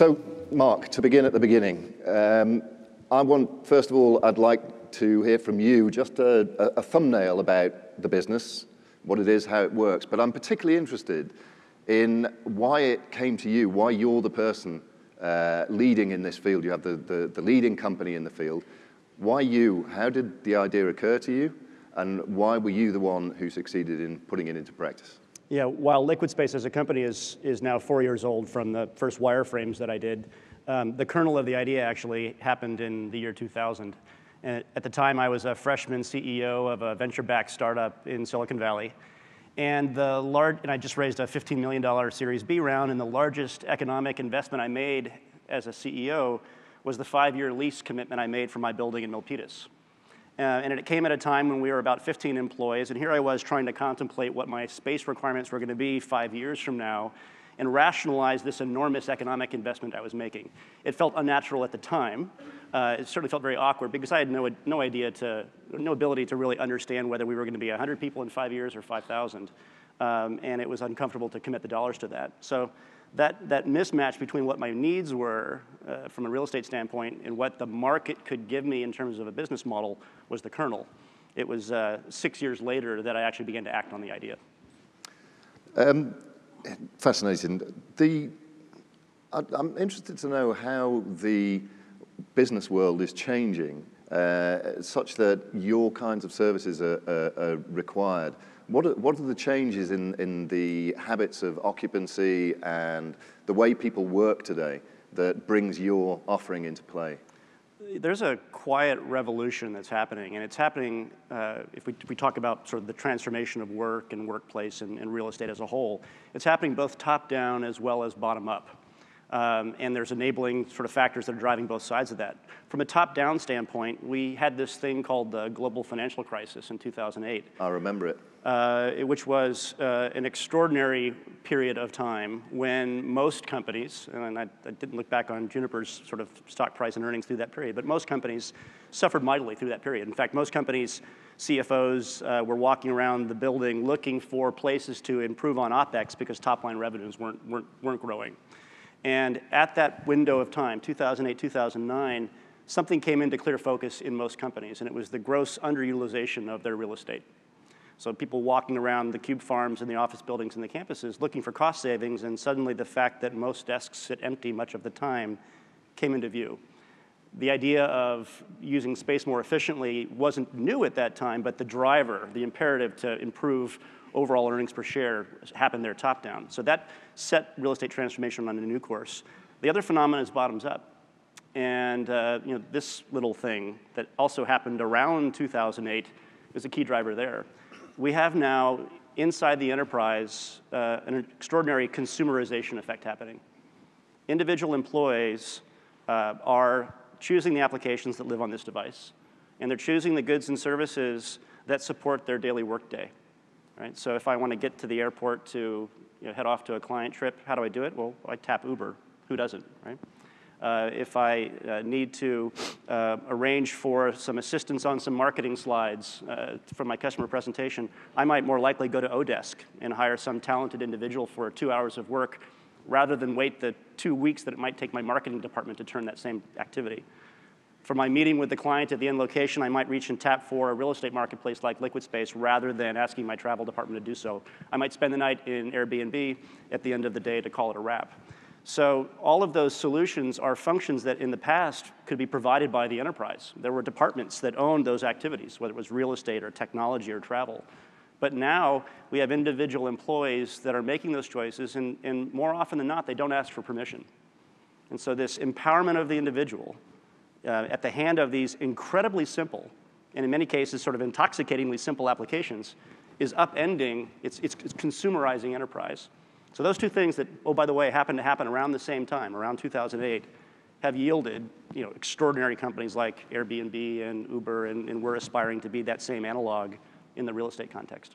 So, Mark, to begin at the beginning, first of all, I'd like to hear from you just a thumbnail about the business, what it is, how it works. But I'm particularly interested in why it came to you, why you're the person leading in this field. You have the leading company in the field. Why you? How did the idea occur to you? And why were you the one who succeeded in putting it into practice? Yeah, while LiquidSpace as a company is now 4 years old from the first wireframes that I did, the kernel of the idea actually happened in the year 2000. And at the time, I was a freshman CEO of a venture-backed startup in Silicon Valley. And I just raised a $15 million Series B round, and the largest economic investment I made as a CEO was the 5-year lease commitment I made for my building in Milpitas. And it came at a time when we were about 15 employees, and here I was trying to contemplate what my space requirements were going to be 5 years from now and rationalize this enormous economic investment I was making. It felt unnatural at the time. It certainly felt very awkward because I had no ability to really understand whether we were going to be 100 people in 5 years or 5,000. And it was uncomfortable to commit the dollars to that. So that mismatch between what my needs were from a real estate standpoint and what the market could give me in terms of a business model was the kernel. It was 6 years later that I actually began to act on the idea. Fascinating. I'm interested to know how the business world is changing such that your kinds of services are required. What are the changes in the habits of occupancy and the way people work today that brings your offering into play? There's a quiet revolution that's happening, and it's happening if we talk about sort of the transformation of work and workplace and real estate as a whole. It's happening both top-down as well as bottom-up. And there's enabling sort of factors that are driving both sides of that. From a top-down standpoint, we had this thing called the global financial crisis in 2008. I remember it. Which was an extraordinary period of time when most companies, and I didn't look back on Juniper's sort of stock price and earnings through that period, but most companies suffered mightily through that period. In fact, most companies, CFOs were walking around the building looking for places to improve on OpEx because top-line revenues weren't growing. And at that window of time, 2008, 2009, something came into clear focus in most companies, and it was the gross underutilization of their real estate. So people walking around the cube farms and the office buildings and the campuses looking for cost savings, and suddenly the fact that most desks sit empty much of the time came into view. The idea of using space more efficiently wasn't new at that time, but the driver, the imperative to improve overall earnings per share happened there top down. So that set real estate transformation on a new course. The other phenomenon is bottoms up. And this little thing that also happened around 2008 is a key driver there. We have now, inside the enterprise, an extraordinary consumerization effect happening. Individual employees are choosing the applications that live on this device, and they're choosing the goods and services that support their daily workday. Right? So if I want to get to the airport to head off to a client trip, how do I do it? Well, I tap Uber. Who doesn't, right? If I need to arrange for some assistance on some marketing slides from my customer presentation, I might more likely go to Odesk and hire some talented individual for 2 hours of work rather than wait the 2 weeks that it might take my marketing department to turn that same activity. For my meeting with the client at the end location, I might reach and tap for a real estate marketplace like LiquidSpace rather than asking my travel department to do so. I might spend the night in Airbnb at the end of the day to call it a wrap. So all of those solutions are functions that in the past could be provided by the enterprise. There were departments that owned those activities, whether it was real estate or technology or travel. But now we have individual employees that are making those choices, and more often than not, they don't ask for permission. And so this empowerment of the individual at the hand of these incredibly simple, and in many cases sort of intoxicatingly simple applications, is upending, it's consumerizing enterprise. So those two things that, oh, by the way, happen to happen around the same time, around 2008, have yielded extraordinary companies like Airbnb and Uber, and we're aspiring to be that same analog in the real estate context.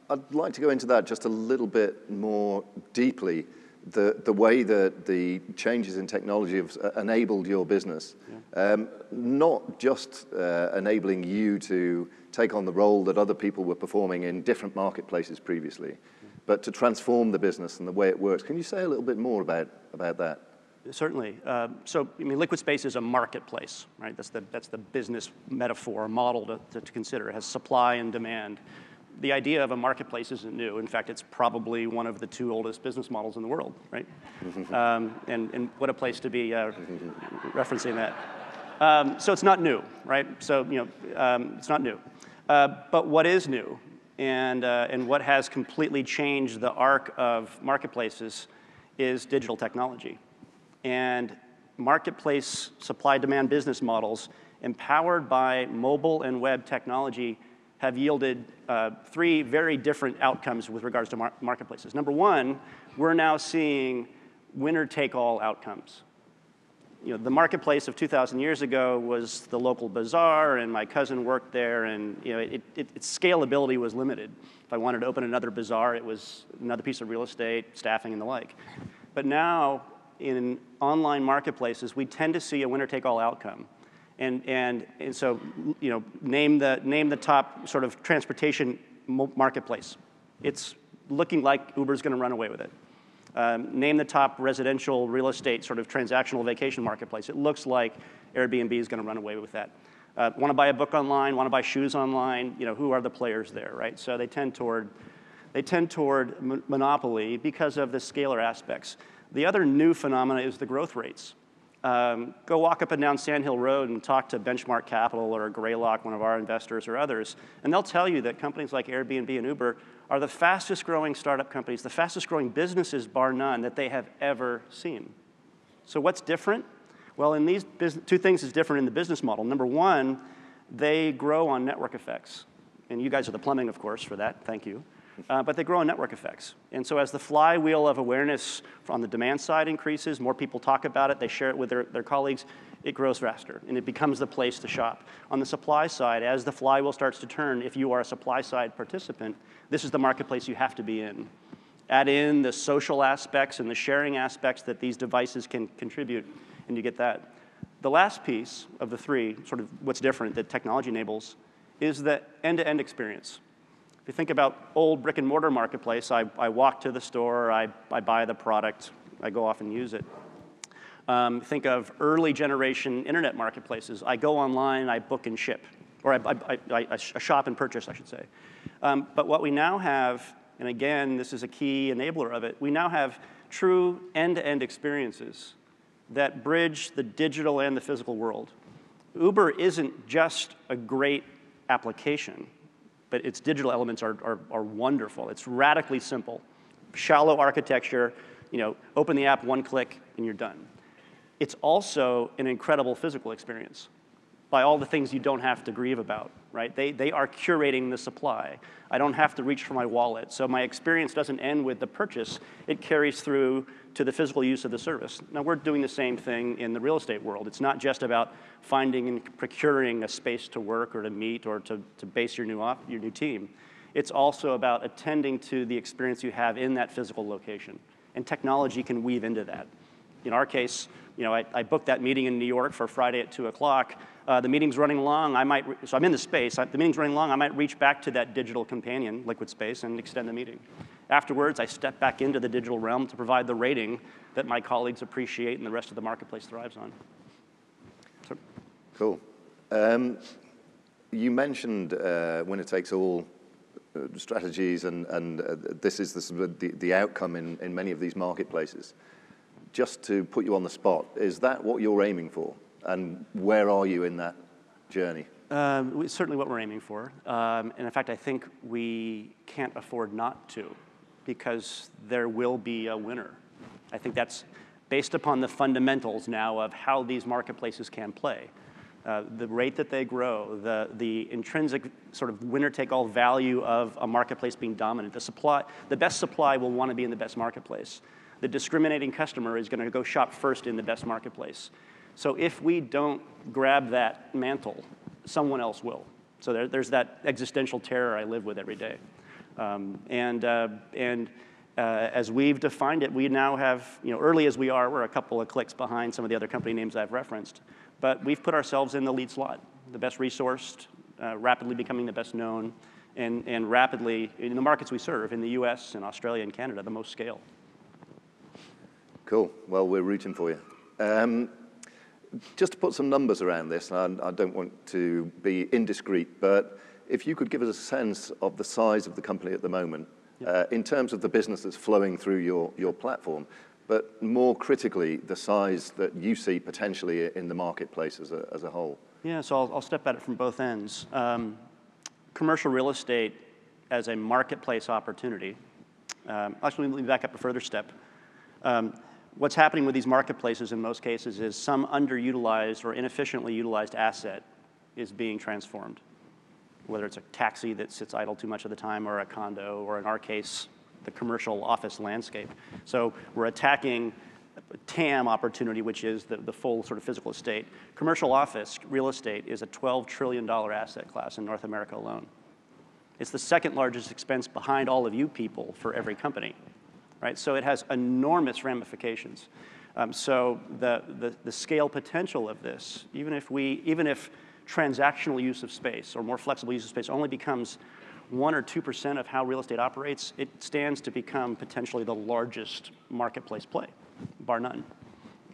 I'd like to go into that just a little bit more deeply, the way that the changes in technology have enabled your business. Yeah. Not just enabling you to take on the role that other people were performing in different marketplaces previously, but to transform the business and the way it works. Can you say a little bit more about that? Certainly. So, I mean, LiquidSpace is a marketplace, right? That's the business metaphor, model to consider. It has supply and demand. The idea of a marketplace isn't new. In fact, it's probably one of the 2 oldest business models in the world, right? And what a place to be referencing that. So it's not new, right? So, it's not new. But what is new and what has completely changed the arc of marketplaces is digital technology. And marketplace supply-demand business models empowered by mobile and web technology have yielded 3 very different outcomes with regards to marketplaces. Number 1, we're now seeing winner-take-all outcomes. The marketplace of 2,000 years ago was the local bazaar, and my cousin worked there, and its scalability was limited. If I wanted to open another bazaar, it was another piece of real estate, staffing, and the like. But now, in online marketplaces, we tend to see a winner-take-all outcome. And so, name the top sort of transportation marketplace. It's looking like Uber's going to run away with it. Name the top residential real estate sort of transactional vacation marketplace. It looks like Airbnb is going to run away with that. Want to buy a book online? Want to buy shoes online? Who are the players there, right? So they tend toward monopoly because of the scalar aspects. The other new phenomena is the growth rates. Go walk up and down Sand Hill Road and talk to Benchmark Capital or Greylock, one of our investors, or others, and they'll tell you that companies like Airbnb and Uber are the fastest growing startup companies, the fastest growing businesses, bar none, that they have ever seen. So what's different? Well, in these 2 things is different in the business model. Number 1, they grow on network effects. And you guys are the plumbing, of course, for that. Thank you. But they grow on network effects. And so as the flywheel of awareness on the demand side increases, more people talk about it, they share it with their colleagues, it grows faster, and it becomes the place to shop. On the supply side, as the flywheel starts to turn, if you are a supply side participant, this is the marketplace you have to be in. Add in the social aspects and the sharing aspects that these devices can contribute, and you get that. The last piece of the 3, sort of what's different that technology enables, is the end-to-end experience. If you think about old brick and mortar marketplace, I walk to the store, I buy the product, I go off and use it. Think of early generation internet marketplaces. I go online, I book and ship, or I shop and purchase, I should say. But what we now have, and again, this is a key enabler of it, we now have true end-to-end experiences that bridge the digital and the physical world. Uber isn't just a great application, but its digital elements are wonderful. It's radically simple. Shallow architecture, open the app, 1 click, and you're done. It's also an incredible physical experience by all the things you don't have to grieve about, right? They are curating the supply. I don't have to reach for my wallet. So my experience doesn't end with the purchase. It carries through to the physical use of the service. Now, we're doing the same thing in the real estate world. It's not just about finding and procuring a space to work or to meet or to base your new team. It's also about attending to the experience you have in that physical location. And technology can weave into that. In our case, I booked that meeting in New York for Friday at 2 o'clock. The meeting's running long. So I'm in the space. The meeting's running long. I might reach back to that digital companion, LiquidSpace, and extend the meeting. Afterwards, I step back into the digital realm to provide the rating that my colleagues appreciate and the rest of the marketplace thrives on. So. Cool. You mentioned winner-takes-all strategies, and this is the outcome in many of these marketplaces. Just to put you on the spot, is that what you're aiming for? And where are you in that journey? Certainly what we're aiming for. And in fact, I think we can't afford not to, because there will be a winner. I think that's based upon the fundamentals now of how these marketplaces can play. The rate that they grow, the intrinsic sort of winner-take-all value of a marketplace being dominant. The best supply will want to be in the best marketplace. The discriminating customer is going to go shop first in the best marketplace. So if we don't grab that mantle, someone else will. So there's that existential terror I live with every day. As we've defined it, we now have, early as we are, we're a couple of clicks behind some of the other company names I've referenced. But we've put ourselves in the lead slot, the best resourced, rapidly becoming the best known, and rapidly, in the markets we serve, in the US and Australia and Canada, the most scale. Cool. Well, we're rooting for you. Just to put some numbers around this, and I don't want to be indiscreet, but if you could give us a sense of the size of the company at the moment, in terms of the business that's flowing through your platform, but more critically, the size that you see potentially in the marketplace as a whole. Yeah, so I'll step at it from both ends. Commercial real estate as a marketplace opportunity. Actually, let me back up a further step. What's happening with these marketplaces in most cases is some underutilized or inefficiently utilized asset is being transformed, whether it's a taxi that sits idle too much of the time or a condo, or in our case, the commercial office landscape. So we're attacking a TAM opportunity, which is the full sort of physical estate. Commercial office real estate is a $12 trillion asset class in North America alone. It's the second largest expense behind all of you people for every company, right? So it has enormous ramifications. So the scale potential of this, even if transactional use of space or more flexible use of space only becomes 1 or 2% of how real estate operates, it stands to become potentially the largest marketplace play, bar none.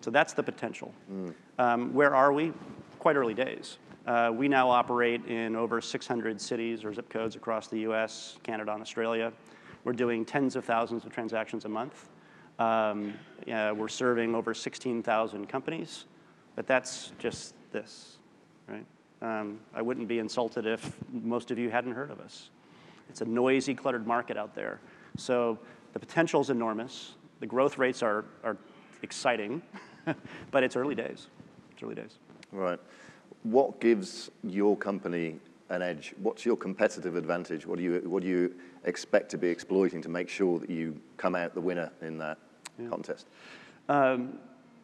So that's the potential. Where are we? Quite early days. We now operate in over 600 cities or zip codes across the US, Canada, and Australia. We're doing tens of thousands of transactions a month. We're serving over 16,000 companies, but that's just this, right? I wouldn't be insulted if most of you hadn't heard of us. It's a noisy, cluttered market out there. So the potential is enormous. The growth rates are exciting, but it's early days. It's early days. Right. What gives your company an edge? What's your competitive advantage? What do you expect to be exploiting to make sure that you come out the winner in that contest?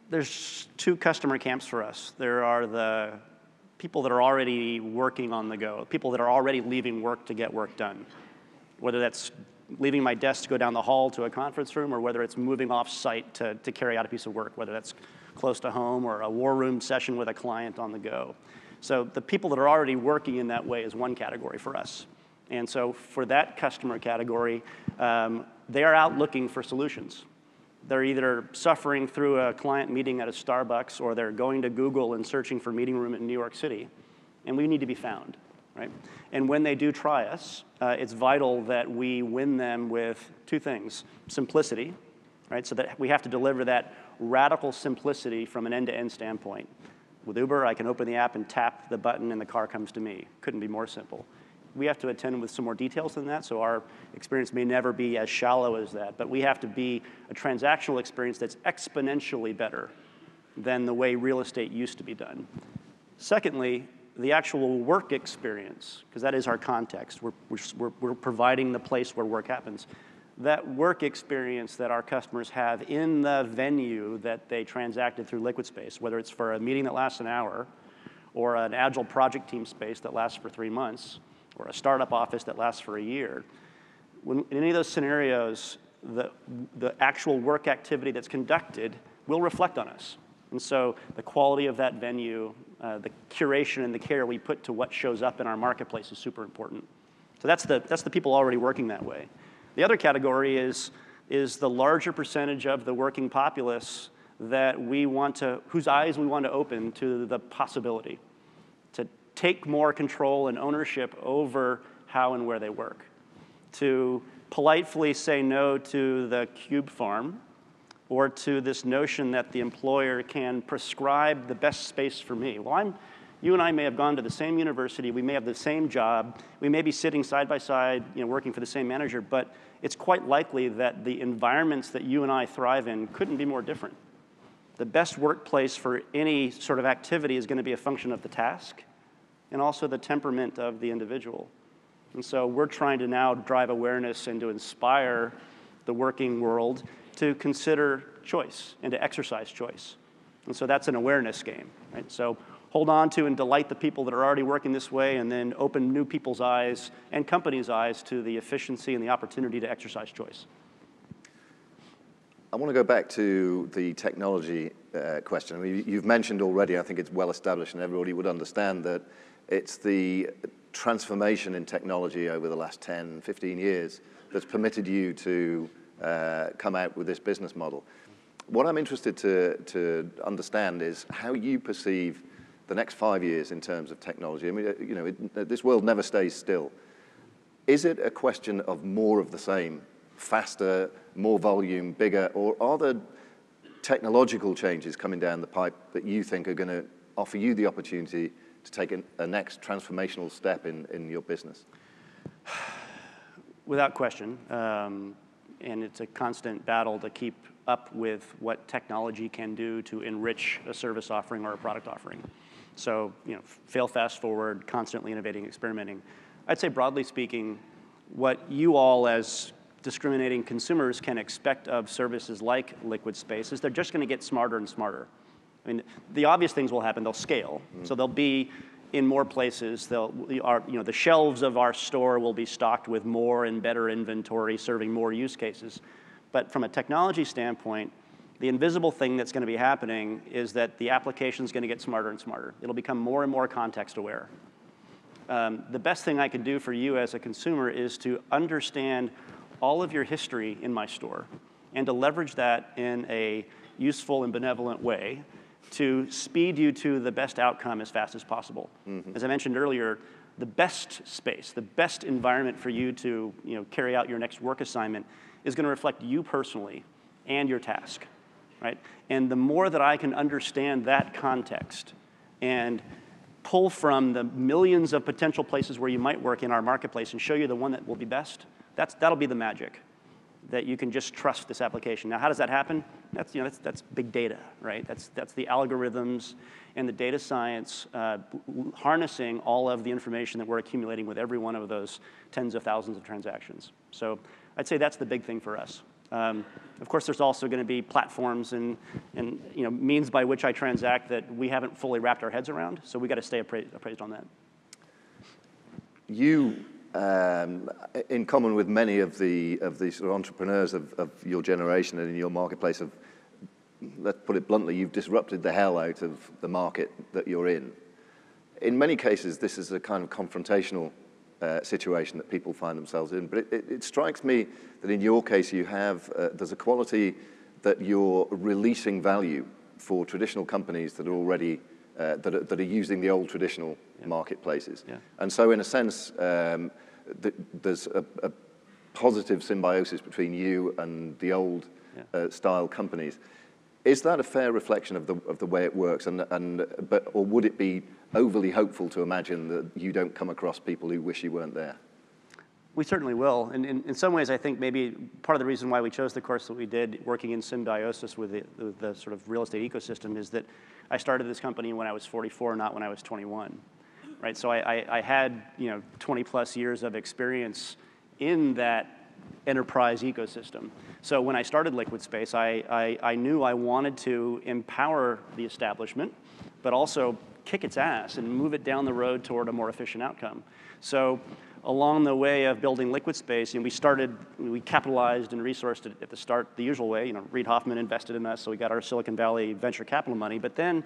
There's two customer camps for us. There are the people that are already working on the go, people that are already leaving work to get work done, whether that's leaving my desk to go down the hall to a conference room, or whether it's moving off site to carry out a piece of work, whether that's close to home or a war room session with a client on the go. So the people that are already working in that way is one category for us. And so for that customer category, they are out looking for solutions. They're either suffering through a client meeting at a Starbucks, or they're going to Google and searching for meeting room in New York City, and we need to be found, right? And when they do try us, it's vital that we win them with two things: simplicity, right? So that we have to deliver that radical simplicity from an end-to-end standpoint. With Uber, I can open the app and tap the button, and the car comes to me. Couldn't be more simple. We have to attend with some more details than that, so our experience may never be as shallow as that, but we have to be a transactional experience that's exponentially better than the way real estate used to be done. Secondly, the actual work experience, because that is our context. We're providing the place where work happens. That work experience that our customers have in the venue that they transacted through LiquidSpace, whether it's for a meeting that lasts an hour, or an agile project team space that lasts for 3 months, or a startup office that lasts for a year. In any of those scenarios, the actual work activity that's conducted will reflect on us. And so the quality of that venue, the curation and the care we put to what shows up in our marketplace is super important. So that's the people already working that way. The other category is the larger percentage of the working populace that whose eyes we want to open to the possibility to take more control and ownership over how and where they work, to politely say no to the cube farm, or to this notion that the employer can prescribe the best space for me. Well, you and I may have gone to the same university, we may have the same job, we may be sitting side by side, working for the same manager, but it's quite likely that the environments that you and I thrive in couldn't be more different. The best workplace for any sort of activity is going to be a function of the task and also the temperament of the individual. And so we're trying to now drive awareness and to inspire the working world to consider choice and to exercise choice. And so that's an awareness game, right? So hold on to and delight the people that are already working this way, and then open new people's eyes and companies' eyes to the efficiency and the opportunity to exercise choice. I want to go back to the technology question. I mean, you've mentioned already, I think it's well established and everybody would understand that it's the transformation in technology over the last 10, 15 years that's permitted you to come out with this business model. What I'm interested to understand is how you perceive the next 5 years in terms of technology. I mean, this world never stays still. Is it a question of more of the same, faster, more volume, bigger, or are there technological changes coming down the pipe that you think are going to offer you the opportunity to take a next transformational step in your business? Without question, and it's a constant battle to keep up with what technology can do to enrich a service offering or a product offering. So, fail fast forward, constantly innovating, experimenting. I'd say broadly speaking, what you all as discriminating consumers can expect of services like LiquidSpace is they're just going to get smarter and smarter. I mean, the obvious things will happen. They'll scale. So they'll be in more places. The shelves of our store will be stocked with more and better inventory, serving more use cases. But from a technology standpoint, the invisible thing that's going to be happening is that the application is going to get smarter and smarter. It'll become more and more context aware. The best thing I can do for you as a consumer is to understand all of your history in my store and to leverage that in a useful and benevolent way to speed you to the best outcome as fast as possible. As I mentioned earlier, the best space, the best environment for you to carry out your next work assignment is going to reflect you personally and your task, right? And the more that I can understand that context and pull from the millions of potential places where you might work in our marketplace and show you the one that will be best, that'll be the magic, that you can just trust this application. Now, how does that happen? That's big data, right? That's the algorithms and the data science harnessing all of the information that we're accumulating with every one of those tens of thousands of transactions. So I'd say that's the big thing for us. Of course, there's also going to be platforms and means by which I transact that we haven't fully wrapped our heads around. So we got to stay appraised on that. You, in common with many of the sort of entrepreneurs of your generation and in your marketplace, let's put it bluntly, you've disrupted the hell out of the market that you're in. In many cases, this is a kind of confrontational situation that people find themselves in. But it strikes me that in your case, you have there's a quality that you're releasing value for traditional companies that are already that are using the old traditional marketplaces. Yeah. And so, in a sense, there's a positive symbiosis between you and the old style companies. Is that a fair reflection of the way it works? Or would it be overly hopeful to imagine that you don't come across people who wish you weren't there? We certainly will. And in some ways, I think maybe part of the reason why we chose the course that we did, working in symbiosis with the sort of real estate ecosystem, is that I started this company when I was 44, not when I was 21. Right? So I had 20 plus years of experience in that enterprise ecosystem. So when I started LiquidSpace, I knew I wanted to empower the establishment, but also kick its ass and move it down the road toward a more efficient outcome. So along the way of building LiquidSpace, we capitalized and resourced it at the start the usual way. Reid Hoffman invested in us, so we got our Silicon Valley venture capital money. But then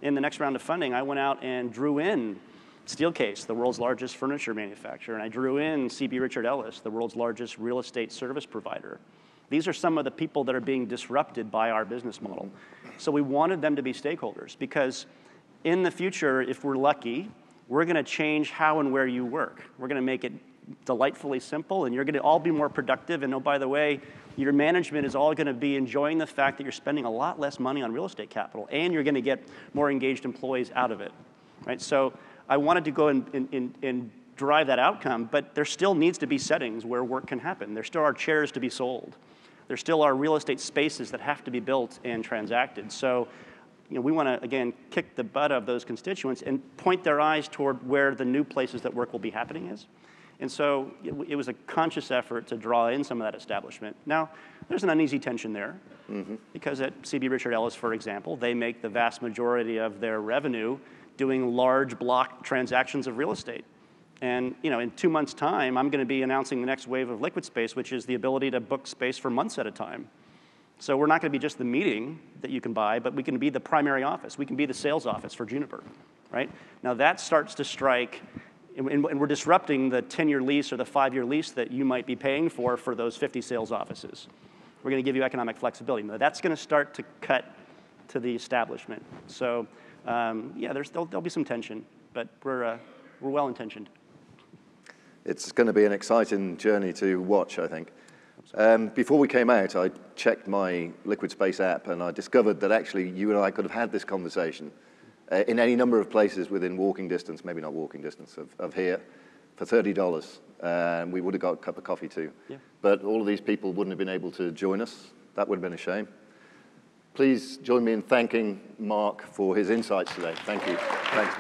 in the next round of funding, I went out and drew in Steelcase, the world's largest furniture manufacturer, and I drew in C.B. Richard Ellis, the world's largest real estate service provider. These are some of the people that are being disrupted by our business model. So we wanted them to be stakeholders because in the future, if we're lucky, we're going to change how and where you work. We're going to make it delightfully simple, and you're going to all be more productive. And oh, by the way, your management is all going to be enjoying the fact that you're spending a lot less money on real estate capital, and you're going to get more engaged employees out of it. Right? So I wanted to go and drive that outcome, but there still needs to be settings where work can happen. There still are chairs to be sold. There still are real estate spaces that have to be built and transacted. So we want to, again, kick the butt of those constituents and point their eyes toward where the new places that work will be happening is. And so it was a conscious effort to draw in some of that establishment. Now, there's an uneasy tension there because at C.B. Richard Ellis, for example, they make the vast majority of their revenue doing large block transactions of real estate. And in 2 months' time, I'm going to be announcing the next wave of LiquidSpace, which is the ability to book space for months at a time. So we're not going to be just the meeting that you can buy, but we can be the primary office. We can be the sales office for Juniper, right? Now that starts to strike, and we're disrupting the 10-year lease or the 5-year lease that you might be paying for those 50 sales offices. we're going to give you economic flexibility. No, that's going to start to cut to the establishment. So yeah, there'll be some tension, but we're well-intentioned. It's going to be an exciting journey to watch, I think. Before we came out, I checked my LiquidSpace app, and I discovered that actually you and I could have had this conversation in any number of places within walking distance, maybe not walking distance, of here, for $30. And we would have got a cup of coffee too. Yeah. But all of these people wouldn't have been able to join us. That would have been a shame. Please join me in thanking Mark for his insights today. Thank you. Thanks.